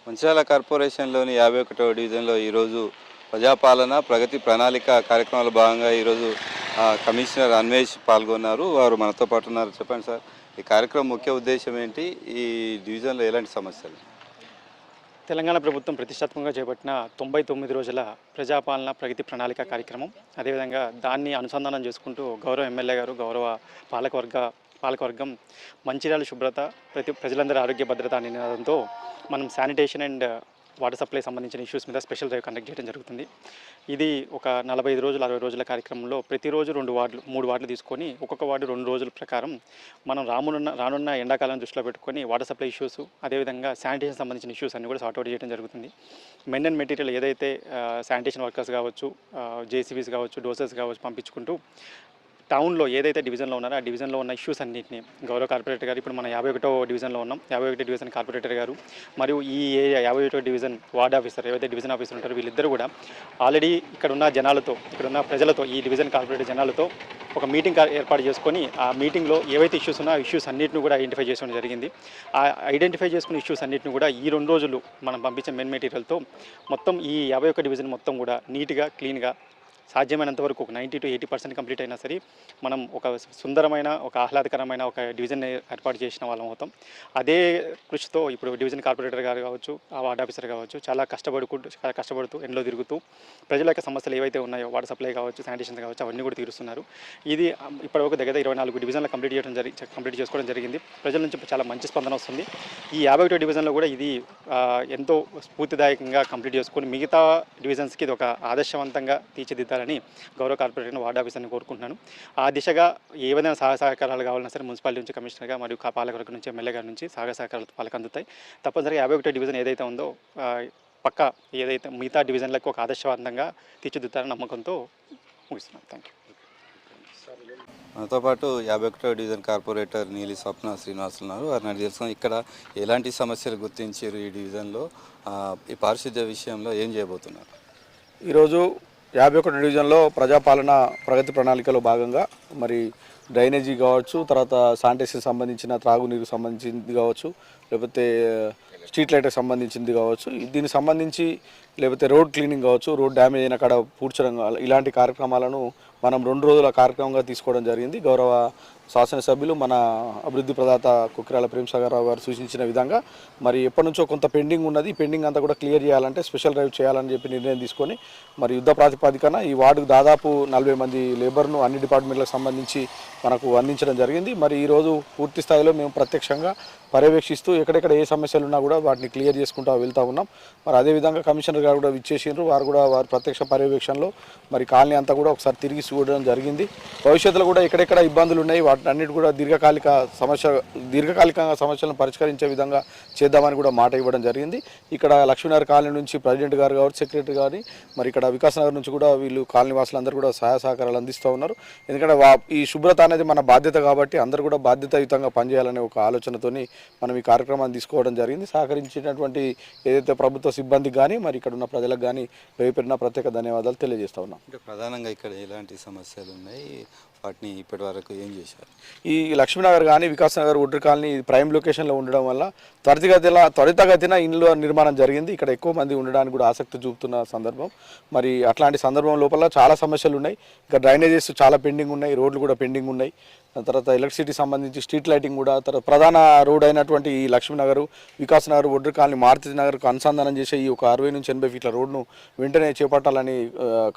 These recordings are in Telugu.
మంచిర్యాల కార్పొరేషన్లోని 51వ డివిజన్లో ఈరోజు ప్రజాపాలన ప్రగతి ప్రణాళిక కార్యక్రమాల భాగంగా ఈరోజు కమిషనర్ అన్వేష్ పాల్గొన్నారు. వారు మనతో పాటు ఉన్నారు. చెప్పండి సార్, ఈ కార్యక్రమం ముఖ్య ఉద్దేశం ఏంటి? ఈ డివిజన్లో ఎలాంటి సమస్యలు? తెలంగాణ ప్రభుత్వం ప్రతిష్టాత్మకంగా చేపట్టిన 99 రోజుల ప్రజాపాలన ప్రగతి ప్రణాళిక కార్యక్రమం. అదేవిధంగా దాన్ని అనుసంధానం చేసుకుంటూ గౌరవ ఎమ్మెల్యే గారు, గౌరవ పాలకవర్గం మంచిర్యాల శుభ్రత ప్రజలందరి ఆరోగ్య భద్రత అనే నినాదంతో మనం శానిటేషన్ అండ్ వాటర్ సప్లై సంబంధించిన ఇష్యూస్ మీద స్పెషల్ డ్రైవ్ కండక్ట్ చేయడం జరుగుతుంది. ఇది ఒక 45 రోజులు 60 రోజుల కార్యక్రమంలో ప్రతిరోజు 3 వార్డులు తీసుకొని ఒక్కొక్క వార్డు 2 రోజుల ప్రకారం మనం రానున్న ఎండాకాలం దృష్టిలో పెట్టుకొని వాటర్ సప్లై ఇష్యూస్, అదేవిధంగా శానిటేషన్ సంబంధించిన ఇష్యూస్ అన్ని కూడా సార్ట్అవుట్ చేయడం జరుగుతుంది. మెన్ అండ్ మెటీరియల్ ఏదైతే శానిటేషన్ వర్కర్స్ కావచ్చు, జేసీబీస్ కావచ్చు, డోసర్స్ కావచ్చు పంపించుకుంటూ టౌన్లో ఏదైతే డివిజన్లో ఉన్నారో ఆ డివిజన్లో ఉన్న ఇష్యూస్ అన్నింటినీ గౌరవ కార్పొరేటర్ గారు, ఇప్పుడు మన 51వ డివిజన్లో ఉన్నాం, 51 డివిజన్ కార్పొరేటర్ గారు మరియు ఈ ఏరియా 51వ డివిజన్ వార్డ్ ఆఫీసర్, ఏవైతే డివిజన్ ఆఫీసర్ ఉంటారో వీళ్ళిద్దరూ కూడా ఆల్రెడీ ఇక్కడున్న ప్రజలతో, ఈ డివిజన్ కార్పొరేటర్ జనాలతో ఒక మీటింగ్ ఏర్పాటు చేసుకొని ఆ మీటింగ్లో ఏవైతే ఇష్యూస్ ఉన్నాయో ఆ ఇష్యూస్ అన్నింటిని కూడా ఐడెంటిఫై చేసుకోవడం జరిగింది. ఆ ఐడెంటిఫై చేసుకున్న ఇష్యూస్ అన్నింటిని కూడా ఈ 2 రోజులు మనం పంపించిన మెన్ మెటీరియల్తో మొత్తం ఈ 51 డివిజన్ మొత్తం కూడా నీట్గా, క్లీన్గా సాధ్యమైనంత వరకు ఒక 90 to 80% కంప్లీట్ అయినా సరే మనం ఒక సుందరమైన, ఒక ఆహ్లాదకరమైన ఒక డివిజన్ ఏర్పాటు చేసిన వాళ్ళం అవుతాం. అదే కృషితో ఇప్పుడు డివిజన్ కార్పొరేటర్ గారు కావచ్చు, ఆ వార్డ్ ఆఫీసర్ కావచ్చు చాలా కష్టపడుతూ ఎండలో తిరుగుతూ ప్రజల యొక్క సమస్యలు ఏవైతే ఉన్నాయో వాటర్ సప్లై కావచ్చు, శానిటేషన్ కావచ్చు అవన్నీ కూడా తీరుస్తున్నారు. ఇది ఇప్పటివరకు దగ్గర 24 డివిజన్లు కంప్లీట్ చేసుకోవడం జరిగింది. ప్రజల నుంచి చాలా మంచి స్పందన వస్తుంది. ఈ 51 డివిజన్లో కూడా ఇది ఎంతో స్ఫూర్తిదాయకంగా కంప్లీట్ చేసుకొని మిగతా డివిజన్స్కి ఇది ఒక ఆదర్శవంతంగా తీర్చిదిద్దాలని గౌరవ కార్పొరేటర్ వార్డ్ ఆఫీసర్ని కోరుకుంటున్నాను. ఆ దిశగా ఏ విధంగా సహకారాలు కావాలన్నా సరే మున్సిపాలిటీ నుంచి కమిషనర్గా మరియు పాలకవర్గం నుంచి ఎమ్మెల్యే గారి నుంచి సహకారాలు వాళ్ళకి అందుతాయి. తప్పనిసరిగా 51 డివిజన్ ఏదైతే ఉందో పక్క ఏదైతే మిగతా డివిజన్లకు ఒక ఆదర్శవంతంగా తీర్చిదిద్దారని నమ్మకంతో ముగిస్తున్నాను. Thank you. మనతో పాటు 51వ డివిజన్ కార్పొరేటర్ నీలి స్వప్న శ్రీనివాస్ ఉన్నారు. వారిని అడిగి తెలుసుకున్నాం, ఇక్కడ ఎలాంటి సమస్యలు గుర్తించారు, ఈ డివిజన్లో ఈ పారిశుద్ధ్య విషయంలో ఏం చేయబోతున్నారు? ఈరోజు 51 డివిజన్లో ప్రజాపాలన ప్రగతి ప్రణాళికలో భాగంగా మరి డ్రైనేజీ కావచ్చు, తర్వాత శానిటేషన్ సంబంధించిన త్రాగునీరు సంబంధించింది కావచ్చు, లేకపోతే స్ట్రీట్ లైట్కి సంబంధించింది కావచ్చు, దీనికి సంబంధించి లేకపోతే రోడ్ క్లీనింగ్ కావచ్చు, రోడ్ డ్యామేజ్ అయిన కాడ పూడ్చడం, ఇలాంటి కార్యక్రమాలను మనం 2 రోజుల కార్యక్రమంగా తీసుకోవడం జరిగింది. గౌరవ శాసనసభ్యులు మన అభివృద్ధి ప్రదాత కుక్కిరాల ప్రేమసాగర్ రావు గారు సూచించిన విధంగా మరి ఎప్పటి నుంచో కొంత పెండింగ్ ఉన్నది. ఈ పెండింగ్ అంతా కూడా క్లియర్ చేయాలంటే స్పెషల్ డ్రైవ్ చేయాలని చెప్పి నిర్ణయం తీసుకొని మరి యుద్ధ ప్రాతిపదికన ఈ వార్డుకు దాదాపు 40 మంది లేబర్ను అన్ని డిపార్ట్మెంట్లకు సంబంధించి మనకు అందించడం జరిగింది. మరి ఈరోజు పూర్తి స్థాయిలో మేము ప్రత్యక్షంగా పర్యవేక్షిస్తూ ఎక్కడెక్కడ ఏ సమస్యలు ఉన్నా కూడా వాటిని క్లియర్ చేసుకుంటూ వెళ్తూ ఉన్నాం. మరి అదేవిధంగా కమిషనర్ గారు కూడా విచ్చేసిండ్రు. వారు ప్రత్యక్ష పర్యవేక్షణలో మరి కాలనీ అంతా కూడా ఒకసారి తిరిగి చూడడం జరిగింది. భవిష్యత్తులో కూడా ఎక్కడెక్కడ ఇబ్బందులు ఉన్నాయి వాటి అన్నిటి కూడా దీర్ఘకాలిక సమస్యలను పరిష్కరించే విధంగా చేద్దామని కూడా మాట ఇవ్వడం జరిగింది. ఇక్కడ లక్ష్మీనగర్ కాలనీ నుంచి ప్రెసిడెంట్ గారు కావచ్చు, సెక్రటరీ గారి, మరి ఇక్కడ వికాస్ నగర్ నుంచి కూడా వీళ్ళు కాలనీ వాసులందరూ కూడా సహాయ సహకారాలు అందిస్తూ ఉన్నారు. ఎందుకంటే ఈ శుభ్రత అనేది మన బాధ్యత కాబట్టి అందరూ కూడా బాధ్యతాయుతంగా పనిచేయాలనే ఒక ఆలోచనతోని మనం ఈ కార్యక్రమాన్ని తీసుకోవడం జరిగింది. సహకరించినటువంటి ఏదైతే ప్రభుత్వ సిబ్బందికి కానీ మరి ఇక్కడ ఉన్న ప్రజలకు కానీ పేరున ప్రత్యేక ధన్యవాదాలు తెలియజేస్తా ఉన్నాం. అంటే ప్రధానంగా ఇక్కడ ఎలాంటి సమస్యలు ఉన్నాయి, వాటిని ఇప్పటి వరకు ఏం చేశారు? ఈ లక్ష్మీనగర్ కానీ వికాస్ నగర్ ఒడ్డు కాలనీ ప్రైమ్ లొకేషన్లో ఉండడం వల్ల త్వరితగతిన ఇండ్ల నిర్మాణం జరిగింది. ఇక్కడ ఎక్కువ మంది ఉండడానికి కూడా ఆసక్తి చూపుతున్న సందర్భం. మరి అట్లాంటి సందర్భం లోపల చాలా సమస్యలు ఉన్నాయి. ఇంకా డ్రైనేజెస్ చాలా పెండింగ్ ఉన్నాయి, రోడ్లు కూడా పెండింగ్ ఉన్నాయి. తర్వాత ఎలక్ట్రిసిటీ సంబంధించి స్ట్రీట్ లైటింగ్ కూడా, తర్వాత ప్రధాన రోడ్ అయినటువంటి ఈ లక్ష్మీనగర్, వికాస్ నగర్, ఒడ్డు కాలనీ, మారుతి నగర్కు అనుసంధానం చేసే ఈ ఒక 60 నుంచి 80 ఫీట్ల రోడ్ను వెంటనే చేపట్టాలని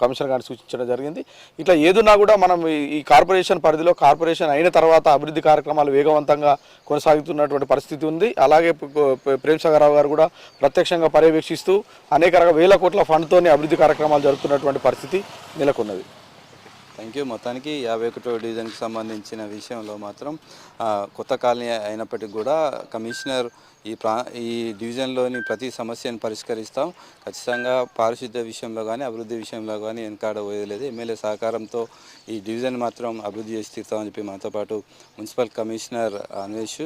కమిషనర్ గారిని సూచించడం జరిగింది. ఇట్లా ఏదున్నా కూడా మనం ఈ కార్పొరేషన్ పరిధిలో కార్పొరేషన్ అయిన తర్వాత అభివృద్ధి కార్యక్రమాలు వేగవంతంగా కొనసాగుతున్నటువంటి పరిస్థితి ఉంది. అలాగే ప్రేమసాగర్ రావు గారు కూడా ప్రత్యక్షంగా పర్యవేక్షిస్తూ అనేక వేల కోట్ల ఫండ్తోని అభివృద్ధి కార్యక్రమాలు జరుపుతున్నటువంటి పరిస్థితి నెలకొన్నది. Thank you. మొత్తానికి 51వ డివిజన్కి సంబంధించిన విషయంలో మాత్రం కొత్త కాలనీ అయినప్పటికీ కూడా కమిషనర్ ఈ డివిజన్లోని ప్రతి సమస్యను పరిష్కరిస్తాం, ఖచ్చితంగా పారిశుద్ధ్య విషయంలో కానీ అభివృద్ధి విషయంలో కానీ వెనకాడ పోయలేదు. ఎమ్మెల్యే సహకారంతో ఈ డివిజన్ మాత్రం అభివృద్ధి చేసి తీరుతామని చెప్పి మనతో పాటు మున్సిపల్ కమిషనర్ అన్వేష్,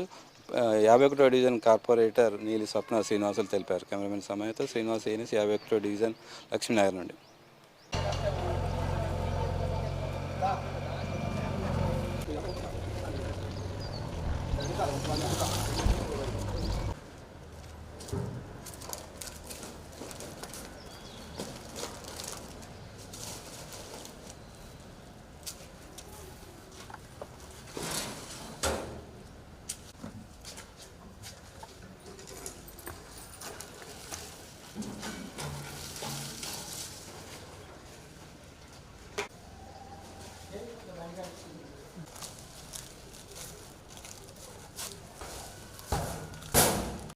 51వ డివిజన్ కార్పొరేటర్ నీలి స్వప్న శ్రీనివాసులు తెలిపారు. కెమెరామెన్ సమయంతో శ్రీనివాస్, ఏఎన్ఎస్, 51వ డివిజన్, లక్ష్మీనగర్ నుండి. మాట్లాడుతున్నాను.